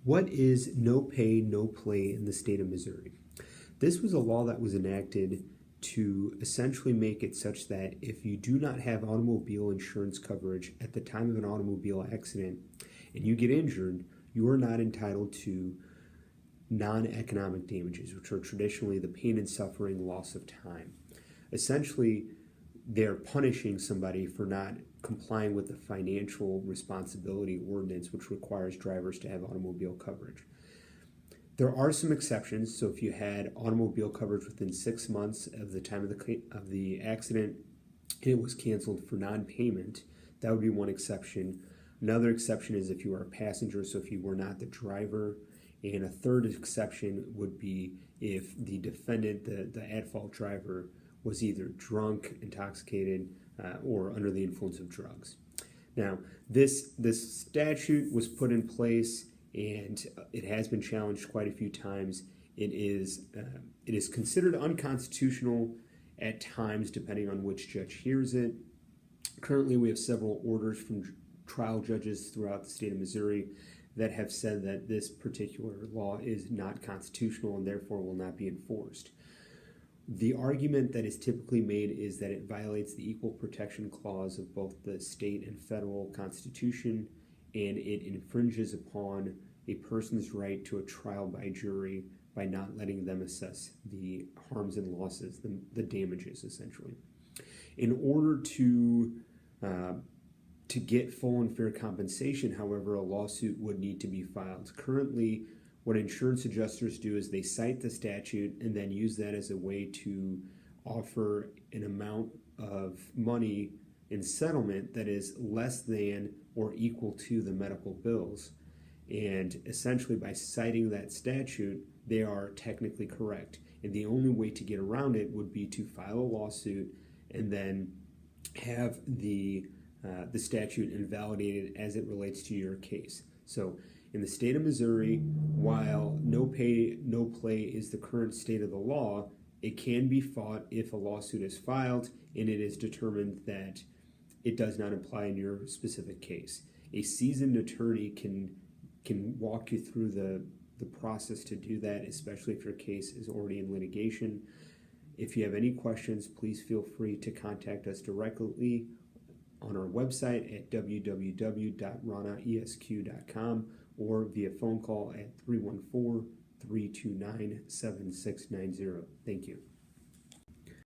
What is no pay, no play in the state of Missouri? This was a law that was enacted to essentially make it such that if you do not have automobile insurance coverage at the time of an automobile accident and you get injured, you are not entitled to non-economic damages, which are traditionally the pain and suffering, loss of time. Essentially, they're punishing somebody for not complying with the financial responsibility ordinance, which requires drivers to have automobile coverage. There are some exceptions. So if you had automobile coverage within 6 months of the time of the accident and it was canceled for non-payment, that would be one exception. Another exception is if you are a passenger, so if you were not the driver. And a third exception would be if the defendant, the at-fault driver, was either drunk, intoxicated, or under the influence of drugs. Now, this statute was put in place, and it has been challenged quite a few times. It is considered unconstitutional at times, depending on which judge hears it. Currently, we have several orders from trial judges throughout the state of Missouri that have said that this particular law is not constitutional and therefore will not be enforced. The argument that is typically made is that it violates the Equal Protection Clause of both the state and federal constitution, and it infringes upon a person's right to a trial by jury by not letting them assess the harms and losses, the damages, essentially. In order to get full and fair compensation, however, a lawsuit would need to be filed. Currently, what insurance adjusters do is they cite the statute and then use that as a way to offer an amount of money in settlement that is less than or equal to the medical bills. And essentially, by citing that statute, they are technically correct. And the only way to get around it would be to file a lawsuit and then have the statute invalidated as it relates to your case. So in the state of Missouri, while no pay, no play is the current state of the law, it can be fought if a lawsuit is filed and it is determined that it does not apply in your specific case. A seasoned attorney can walk you through the process to do that, especially if your case is already in litigation. If you have any questions, please feel free to contact us directly on our website at www.ranaesq.com or via phone call at 314-329-7690. Thank you.